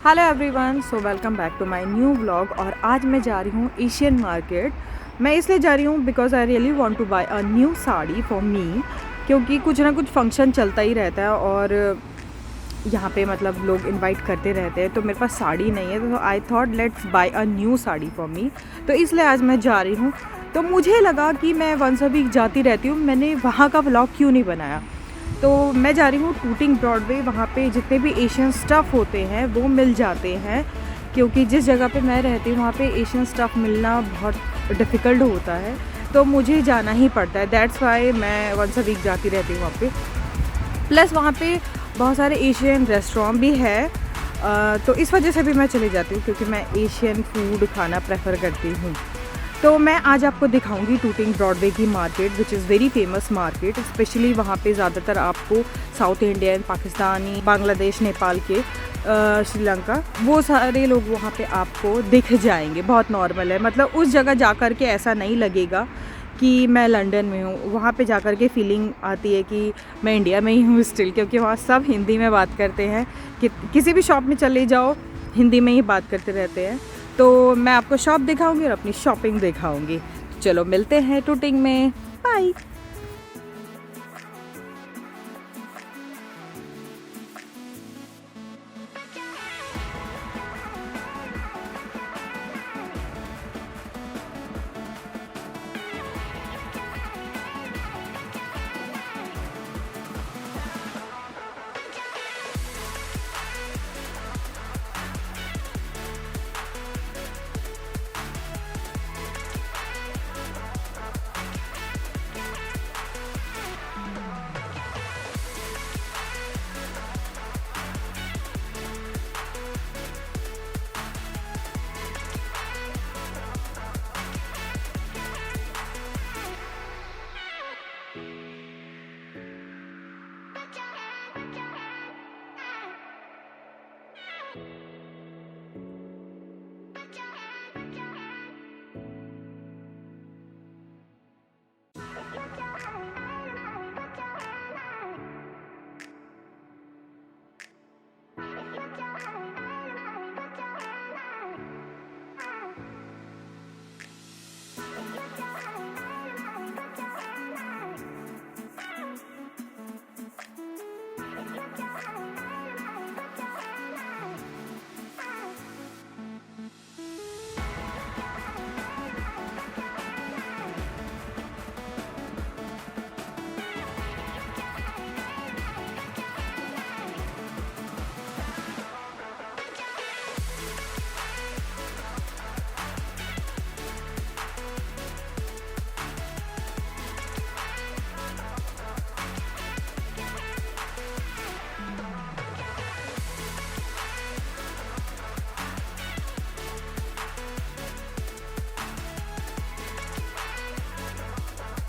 Hello everyone, so welcome back to my new vlog. और आज मैं जा रही हूँ एशियन मार्केट। मैं इसलिए जा रही हूँ because I really want to buy a new sari for me, क्योंकि कुछ ना कुछ फंक्शन चलता ही रहता है और यहाँ पे मतलब लोग इनवाइट करते रहते हैं। तो मेरे पास साड़ी नहीं है, तो I thought let's buy a new sari for me. तो इसलिए आज मैं जा रही हूँ। तो मुझे लगा कि मैं वंस अ वीक जाती रहती हूँ, मैंने वहाँ का व्लॉग क्यों नहीं बनाया। तो मैं जा रही हूँ टूटिंग ब्रॉडवे। वहाँ पे जितने भी एशियन स्टफ़ होते हैं वो मिल जाते हैं, क्योंकि जिस जगह पे मैं रहती हूँ वहाँ पे एशियन स्टफ़ मिलना बहुत डिफ़िकल्ट होता है। तो मुझे जाना ही पड़ता है, दैट्स वाई मैं वंस अ वीक जाती रहती हूँ वहाँ पे। प्लस वहाँ पे बहुत सारे एशियन रेस्टोरेंट भी है, तो इस वजह से भी मैं चली जाती हूँ, क्योंकि मैं एशियन फूड खाना प्रेफर करती हूँ। तो मैं आज आपको दिखाऊंगी टूटिंग ब्रॉडवे की market, which is very famous market. Specially वहाँ पे ज़्यादातर आपको साउथ इंडियन, पाकिस्तानी, बांग्लादेश, नेपाल के, श्रीलंका, वो सारे लोग वहाँ पे आपको दिख जाएंगे। बहुत नॉर्मल है, मतलब उस जगह जा कर के ऐसा नहीं लगेगा कि मैं लंदन में हूँ। वहाँ पे जा कर के फीलिंग आती है कि मैं इंडिया में ही हूँ स्टिल, क्योंकि वहाँ सब हिंदी में बात करते हैं। कि किसी भी शॉप में चले जाओ हिंदी में ही बात करते रहते हैं। तो मैं आपको शॉप दिखाऊंगी और अपनी शॉपिंग दिखाऊंगी। चलो मिलते हैं टूटिंग में, बाय।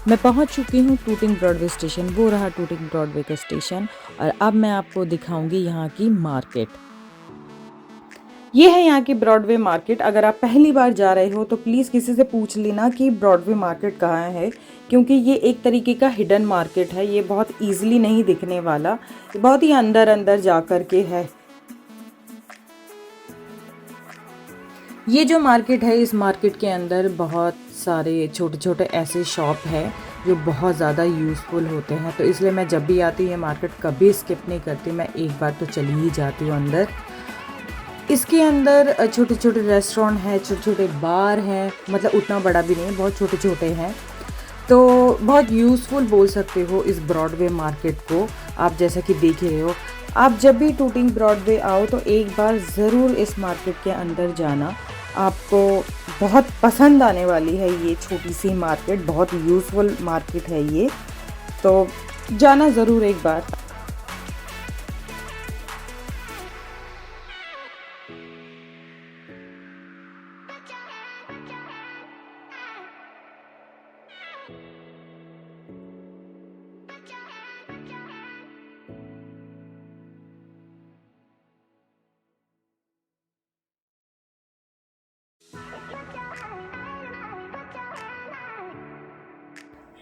मैं पहुंच चुकी हूँ टूटिंग ब्रॉडवे स्टेशन। वो रहा टूटिंग ब्रॉडवे का स्टेशन। और अब मैं आपको दिखाऊंगी यहाँ की मार्केट। ये है यहाँ की ब्रॉडवे मार्केट। अगर आप पहली बार जा रहे हो तो प्लीज़ किसी से पूछ लेना कि ब्रॉडवे मार्केट कहाँ है, क्योंकि ये एक तरीके का हिडन मार्केट है। ये बहुत ईजिली नहीं दिखने वाला, बहुत ही अंदर अंदर जा कर के है। ये जो मार्केट है, इस मार्केट के अंदर बहुत सारे छोटे छोटे ऐसे शॉप है जो बहुत ज़्यादा यूज़फुल होते हैं। तो इसलिए मैं जब भी आती हूँ ये मार्केट कभी स्किप नहीं करती, मैं एक बार तो चली ही जाती हूँ अंदर। इसके अंदर छोटे छोटे रेस्टोरेंट हैं, छोटे छोटे बार हैं, मतलब उतना बड़ा भी नहीं, बहुत छोटे छोटे हैं। तो बहुत यूज़फुल बोल सकते हो इस ब्रॉडवे मार्केट को। आप जैसा कि देख ही रहे हो, आप जब भी टूटिंग ब्रॉडवे आओ तो एक बार ज़रूर इस मार्केट के अंदर जाना। आपको बहुत पसंद आने वाली है ये छोटी सी मार्केट, बहुत यूज़फुल मार्केट है ये, तो जाना ज़रूर एक बार।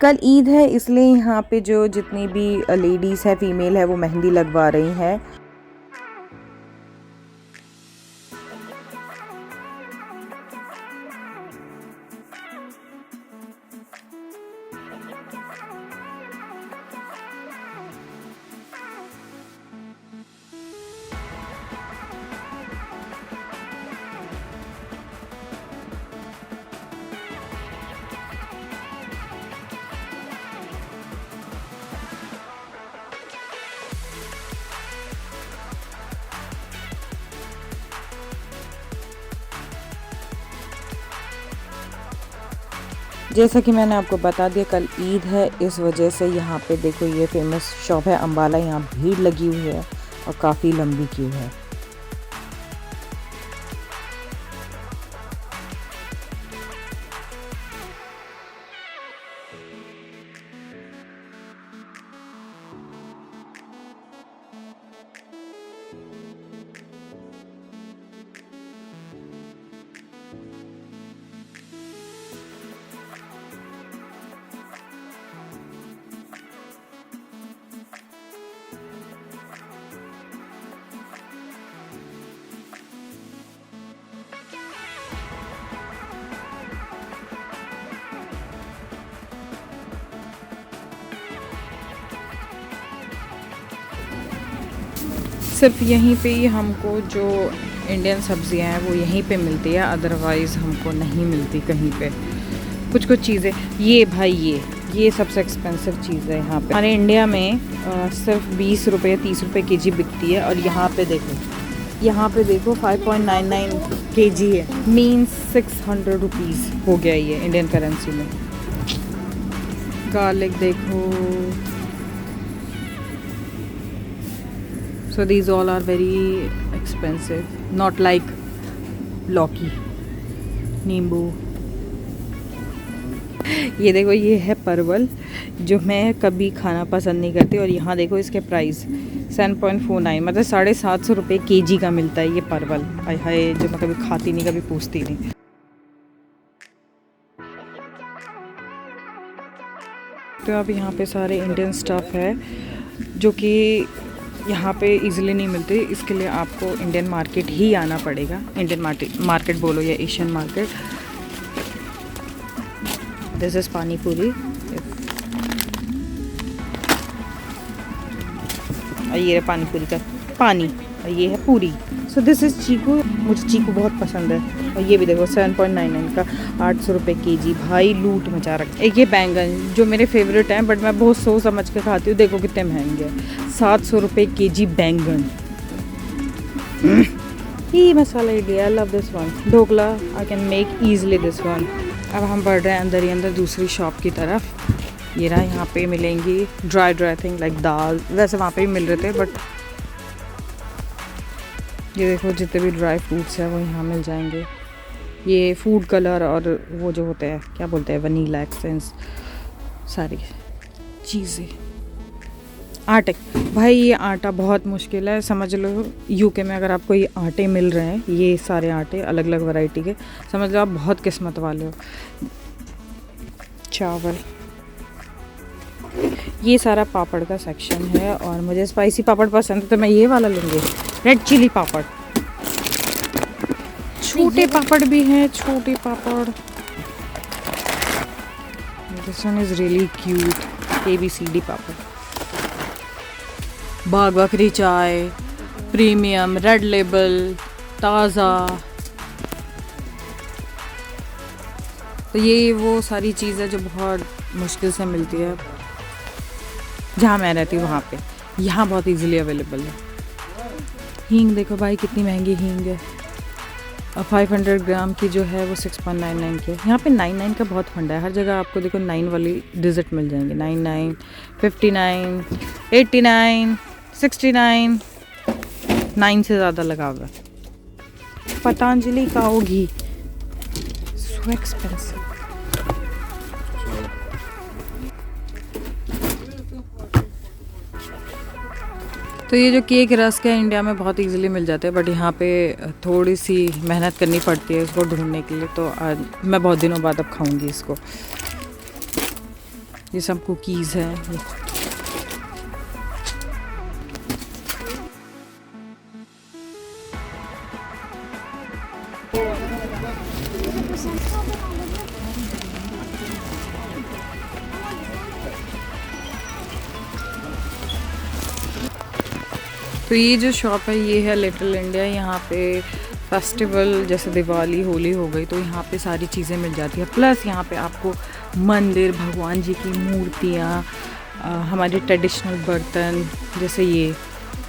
कल ईद है, इसलिए यहाँ पे जो जितनी भी लेडीज़ है, फीमेल है, वो मेहंदी लगवा रही हैं। जैसा कि मैंने आपको बता दिया कल ईद है, इस वजह से यहाँ पे देखो ये फेमस शॉप है अम्बाला, यहाँ भीड़ लगी हुई है और काफ़ी लंबी क्यू है। सिर्फ यहीं पे ही हमको जो इंडियन सब्जियां हैं वो यहीं पे मिलती है, अदरवाइज़ हमको नहीं मिलती कहीं पे। कुछ चीज़ें ये भाई ये सबसे एक्सपेंसिव चीज़ है यहाँ पे। हमारे इंडिया में सिर्फ 20 रुपये 30 रुपये केजी बिकती है और यहाँ पे देखो 5.99 केजी है, मीन्स 600 रुपीज़ हो गया ये इंडियन करेंसी में। गार्लिक देखो, so these all are very expensive, not like लौकी, नींबू। ये देखो ये है परवल जो मैं कभी खाना पसंद नहीं करती और यहाँ देखो इसके प्राइस 7.49 मतलब 750 रुपये केजी का मिलता है ये परवल। हाय हाय, जो मैं कभी खाती नहीं, कभी पूछती नहीं। तो अब यहाँ पे सारे इंडियन स्टफ़ है जो कि यहाँ पे इजीली नहीं मिलते, इसके लिए आपको इंडियन मार्केट ही आना पड़ेगा। इंडियन मार्केट बोलो या एशियन मार्केट। दिस इज़ पानी पूरी, और ये है पानी पूरी का पानी, और ये है पूरी। सो दिस इज़ चीकू, मुझे चीकू बहुत पसंद है। और ये भी देखो 7.99 का 800 रुपये केजी। भाई लूट मचा रखा। एक ये बैंगन जो मेरे फेवरेट हैं, बट मैं बहुत सोच समझ के खाती हूँ। देखो कितने महंगे हैं, 700 रुपये केजी बैंगन। ये masala idli, I love this one. Dhokla I can make easily this one. अब हम बढ़ रहे हैं अंदर ही अंदर दूसरी शॉप की तरफ। ये रहा, यहाँ पे मिलेंगी ड्राई थिंग लाइक दाल, वैसे वहाँ पे भी मिल रहे थे, बट ये देखो जितने भी ड्राई फ्रूट्स हैं वो यहाँ मिल जाएंगे। ये फूड कलर और वो जो होते हैं क्या बोलते हैं, वनीला एसेंस, सारी चीज़ें। आटे, भाई ये आटा बहुत मुश्किल है, समझ लो यूके में अगर आपको ये आटे मिल रहे हैं, ये सारे आटे अलग अलग वैरायटी के, समझ लो आप बहुत किस्मत वाले हो। चावल, ये सारा पापड़ का सेक्शन है और मुझे स्पाइसी पापड़ पसंद है तो मैं ये वाला लूँगी, रेड चिली पापड़। छोटे पापड़ भी हैं, छोटे पापड़। This one is really cute, ABCD पापड़। बाग बकरी चाय, प्रीमियम, रेड लेबल, ताज़ा। तो ये वो सारी चीज़ें जो बहुत मुश्किल से मिलती है जहाँ मैं रहती हूँ वहाँ पे। यहाँ बहुत इजीली अवेलेबल है। हींग देखो भाई कितनी महंगी हींग है, और 500 ग्राम की जो है वो 6.99 की है। यहाँ पे 99 का बहुत फंडा है, हर जगह आपको देखो 9 वाली डिजिट मिल जाएंगे। 99, 59, 89, 69, 9 से ज़्यादा लगा हुआ है। पतंजलि काओ घी, सो एक्सपेंसिव। तो ये जो केक रस्क है इंडिया में बहुत इजीली मिल जाते हैं, बट यहाँ पे थोड़ी सी मेहनत करनी पड़ती है इसको ढूंढने के लिए। तो आज मैं बहुत दिनों बाद अब खाऊंगी इसको। ये सब कुकीज़ हैं। तो ये जो शॉप है ये है लिटिल इंडिया। यहाँ पे फेस्टिवल जैसे दिवाली होली हो गई तो यहाँ पे सारी चीज़ें मिल जाती है। प्लस यहाँ पे आपको मंदिर, भगवान जी की मूर्तियाँ, हमारे ट्रेडिशनल बर्तन जैसे ये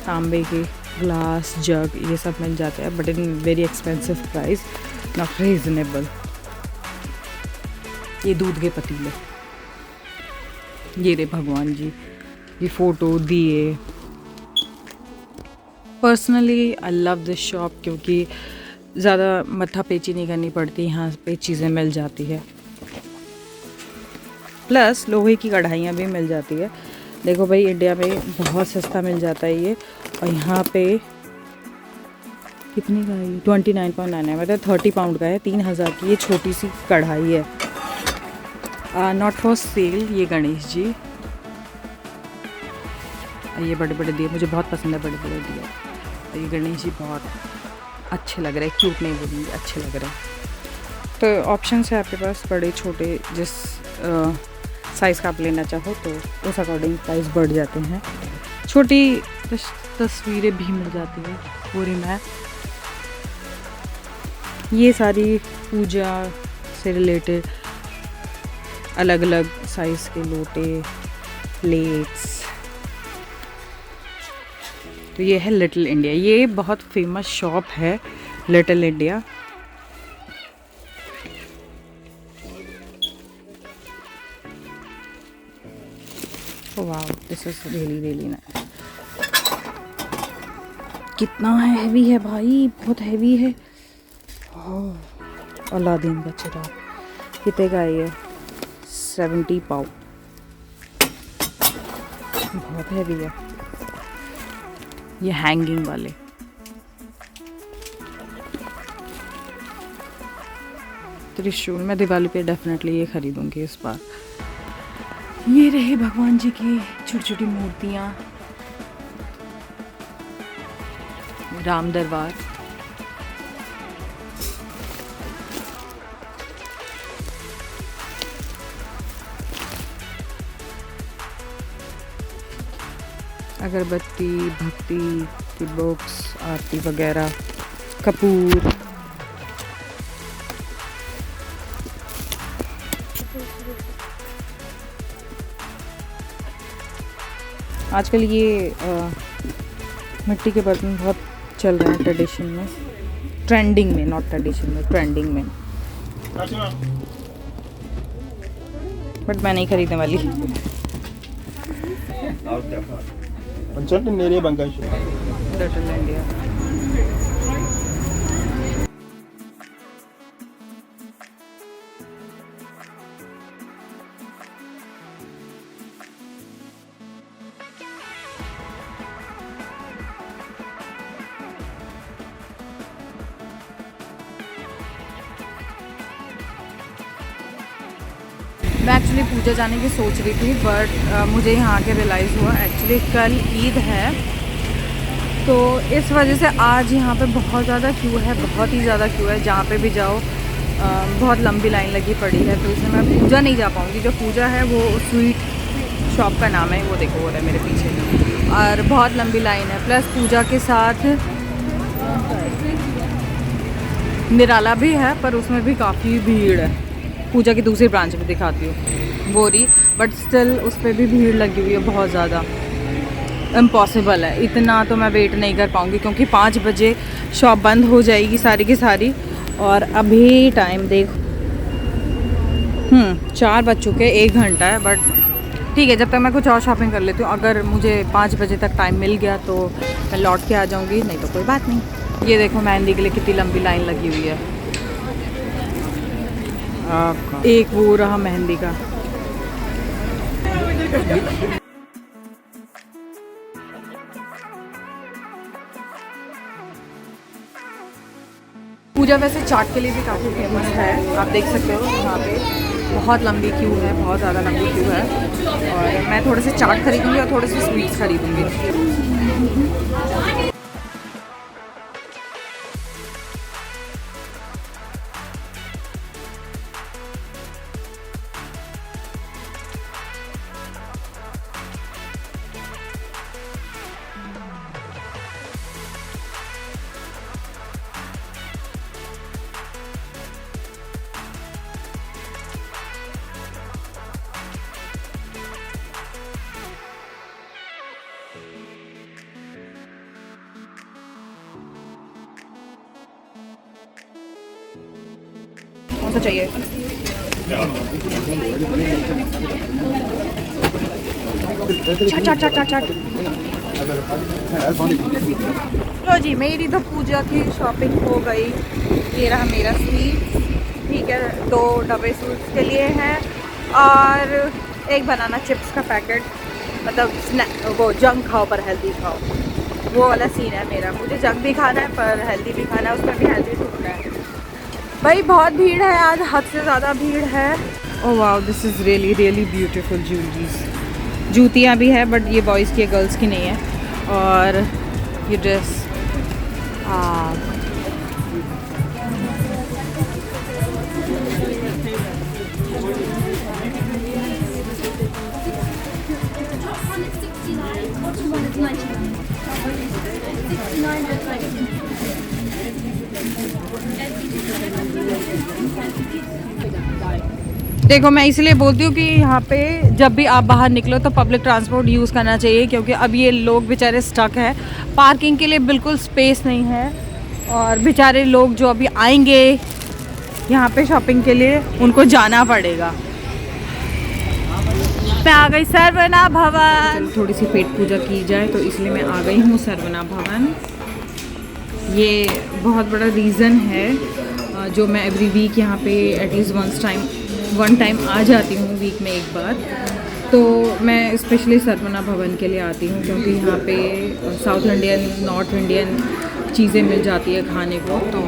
तांबे के ग्लास, जग, ये सब मिल जाते हैं, but in very expensive price, not reasonable. ये दूध के पतीले, ये रे भगवान जी, ये फ़ोटो दिए। Personally I love this shop क्योंकि ज़्यादा मत्था पेची नहीं करनी पड़ती, यहाँ पे चीज़ें मिल जाती है। प्लस लोहे की कढ़ाइयाँ भी मिल जाती है। देखो भाई, इंडिया में बहुत सस्ता मिल जाता है ये, और यहाँ पे कितनी का है? 29.9 है, मतलब 30 पाउंड का है। 3000 की ये छोटी सी कढ़ाई है, नॉट फॉर सेल। ये गणेश जी, ये बड़े बड़े दिए, मुझे बहुत पसंद है बड़े बड़े दिए। ये गणेश जी बहुत अच्छे लग रहे हैं, क्यूट नहीं बोलूँगी, अच्छे लग रहे हैं। तो ऑप्शंस है आपके पास, बड़े छोटे, जिस साइज़ का आप लेना चाहो तो उस अकॉर्डिंग प्राइस बढ़ जाते हैं। छोटी तस्वीरें भी मिल जाती है पूरी में। ये सारी पूजा से रिलेटेड अलग अलग साइज़ के लोटे, प्लेट्स। तो ये है लिटिल इंडिया, ये बहुत फेमस शॉप है little India. Wow, this is really really nice. कितना हैवी है भाई, बहुत हैवी है। अलादीन का चिराग कितने का है ये? 70 पाउंड, बहुत हैवी है। ये हैंगिंग वाले, त्रिशूल। मैं दिवाली पे डेफिनेटली ये खरीदूंगी इस बार। ये रहे भगवान जी की छोटी छोटी मूर्तियाँ। राम दरबार, अगरबत्ती, भक्ति की बुक्स, आरती वगैरह, कपूर। आजकल ये मिट्टी के बर्तन बहुत चल रहे हैं ट्रेडिशन में, ट्रेंडिंग में, नॉट ट्रेडिशन में, ट्रेंडिंग में। बट मैं नहीं खरीदने वाली। Little India. मैं एक्चुअली पूजा जाने की सोच रही थी, बट मुझे यहाँ के रियलाइज़ हुआ एक्चुअली कल ईद है, तो इस वजह से आज यहाँ पे बहुत ज़्यादा क्यू है, बहुत ही ज़्यादा क्यू है। जहाँ पे भी जाओ बहुत लंबी लाइन लगी पड़ी है, तो इसलिए मैं पूजा नहीं जा पाऊँगी। जो पूजा है वो स्वीट शॉप का नाम है, वो देखो हो रहा है मेरे पीछे, और बहुत लंबी लाइन है। प्लस पूजा के साथ निराला भी है, पर उसमें भी काफ़ी भीड़ है। पूजा की दूसरी ब्रांच में दिखाती हूँ बोरी, बट स्टिल उस पर भी भीड़ लगी हुई है बहुत ज़्यादा। इम्पॉसिबल है, इतना तो मैं वेट नहीं कर पाऊँगी, क्योंकि 5 बजे शॉप बंद हो जाएगी सारी की सारी। और अभी टाइम देख 4 बज चुके, 1 घंटा है। बट ठीक है, जब तक मैं कुछ और शॉपिंग कर लेती हूँ। अगर मुझे 5 बजे तक टाइम मिल गया तो मैं लौट के आ जाऊँगी, नहीं तो कोई बात नहीं। ये देखो मेहंदी के लिए कितनी लंबी लाइन लगी हुई है। एक वो रहा मेहंदी का। पूजा वैसे चाट के लिए भी काफ़ी फेमस है, आप देख सकते हो यहाँ पे बहुत लंबी क्यू है, बहुत ज़्यादा लंबी क्यू है। और मैं थोड़े से चाट खरीदूँगी और थोड़े से स्वीट्स खरीदूँगी। कौन सा चाहिए? लो जी, मेरी तो पूजा की शॉपिंग हो गई। ये रहा मेरा स्वीट, ठीक है, 2 डब्बे स्वीट्स के लिए हैं और एक बनाना चिप्स का पैकेट। मतलब वो जंक खाओ पर हेल्दी खाओ, वो वाला सीन है मेरा। मुझे जंक भी खाना है पर हेल्दी भी खाना है, उसमें भी हेल्दी ढूंढना है। भाई बहुत भीड़ है आज, हद से ज़्यादा भीड़ है। Oh wow, this is really really beautiful jewelleries. जूतियाँ भी है बट ये बॉयज़ की है, गर्ल्स की नहीं है। और ये ड्रेस देखो, मैं इसलिए बोलती हूँ कि यहाँ पे जब भी आप बाहर निकलो तो पब्लिक ट्रांसपोर्ट यूज़ करना चाहिए, क्योंकि अब ये लोग बेचारे स्टक हैं, पार्किंग के लिए बिल्कुल स्पेस नहीं है। और बेचारे लोग जो अभी आएंगे यहाँ पे शॉपिंग के लिए, उनको जाना पड़ेगा। मैं आ गई सरवना भवन। थोड़ी सी पेट पूजा की जाए तो इसलिए मैं आ गई हूँ सरवना भवन। ये बहुत बड़ा रीज़न है जो मैं एवरी वीक यहाँ पे एटलीस्ट वन टाइम आ जाती हूँ, वीक में एक बार। तो मैं स्पेशली सरवना भवन के लिए आती हूँ, क्योंकि यहाँ पे साउथ इंडियन, नॉर्थ इंडियन चीज़ें मिल जाती है खाने को। तो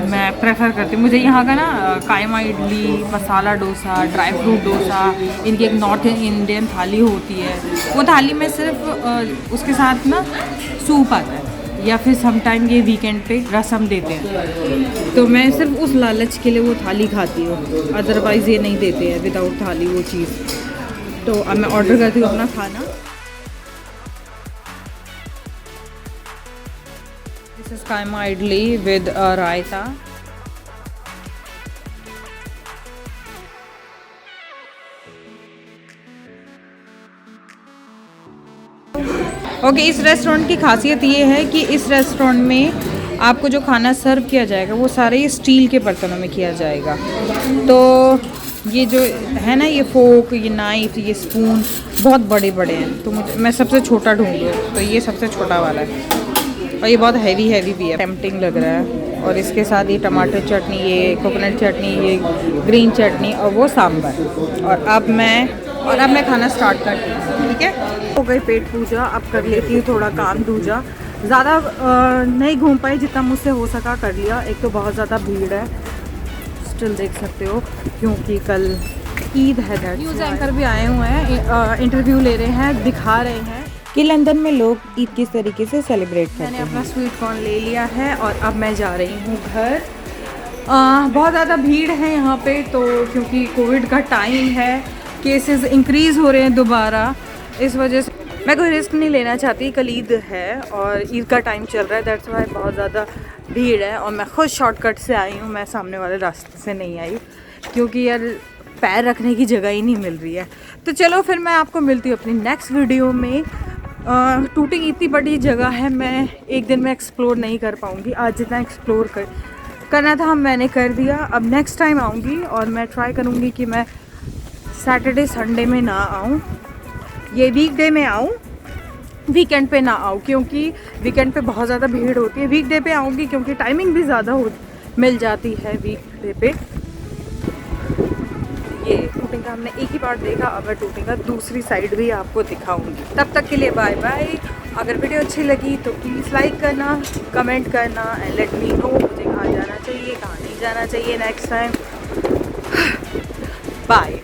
मैं प्रेफर करती हूँ। मुझे यहाँ का ना कायमा इडली, मसाला डोसा, ड्राई फ्रूट डोसा, इनकी एक नॉर्थ इंडियन थाली होती है, वो थाली में सिर्फ उसके साथ ना सूप आता है, या फिर समटाइम ये वीकेंड पे रसम देते हैं। तो मैं सिर्फ उस लालच के लिए वो थाली खाती हूँ, अदरवाइज़ ये नहीं देते हैं विदाउट थाली वो चीज़। तो अब मैं ऑर्डर करती हूँ अपना खाना। दिस इज़ कायमा इडली विद रायता। ओके, इस रेस्टोरेंट की खासियत ये है कि इस रेस्टोरेंट में आपको जो खाना सर्व किया जाएगा वो सारे ये स्टील के बर्तनों में किया जाएगा। तो ये जो है ना, ये फोक, ये नाइफ, ये स्पून बहुत बड़े बड़े हैं। तो मैं सबसे छोटा ढूंढूँ तो ये सबसे छोटा वाला है, और ये बहुत हैवी भी है, टेम्पटिंग लग रहा है। और इसके साथ ये टमाटर चटनी, ये कोकोनट चटनी, ये ग्रीन चटनी और वो सांभर। और अब मैं खाना स्टार्ट करती हूँ, ठीक है। हो गई पेट पूजा, अब कर लेती हूँ थोड़ा काम दूजा। ज़्यादा नहीं घूम पाई, जितना मुझसे हो सका कर लिया। एक तो बहुत ज़्यादा भीड़ है, स्टिल देख सकते हो, क्योंकि कल ईद है। न्यूज़ एंकर भी आए हुए हैं, इंटरव्यू ले रहे हैं, दिखा रहे हैं कि लंदन में लोग ईद किस तरीके से सेलिब्रेट करते हैं। मैंने अपना स्वीट कॉर्न ले लिया है और अब मैं जा रही हूँ घर। बहुत ज़्यादा भीड़ है यहाँ पे, तो क्योंकि कोविड का टाइम है, केसेस इंक्रीज़ हो रहे हैं दोबारा, इस वजह से मैं कोई रिस्क नहीं लेना चाहती। कल ईद है और ईद का टाइम चल रहा है, दैट्स वाई बहुत ज़्यादा भीड़ है। और मैं खुद शॉर्टकट से आई हूँ, मैं सामने वाले रास्ते से नहीं आई, क्योंकि यार पैर रखने की जगह ही नहीं मिल रही है। तो चलो फिर मैं आपको मिलती हूँ अपनी नेक्स्ट वीडियो में। टूटिंग इतनी बड़ी जगह है, मैं एक दिन में एक्सप्लोर नहीं कर पाऊँगी। आज जितना एक्सप्लोर करना था मैंने कर दिया। अब नेक्स्ट टाइम आऊँगी और मैं ट्राई करूँगी कि मैं सैटरडे संडे में ना आऊँ, ये वीकडे में आऊँ, वीकेंड पे ना आऊँ, क्योंकि वीकेंड पे बहुत ज़्यादा भीड़ होती है। वीकडे पे आऊँगी क्योंकि टाइमिंग भी ज़्यादा मिल जाती है वीकडे पे। ये टूटिंग का हमने एक ही बार देखा, अब मैं टूटिंग का दूसरी साइड भी आपको दिखाऊंगी। तब तक के लिए बाय बाय। अगर वीडियो अच्छी लगी तो प्लीज़ लाइक करना, कमेंट करना एंड लेट मी नो मुझे कहाँ जाना चाहिए, कहाँ नहीं जाना चाहिए नेक्स्ट टाइम। बाय।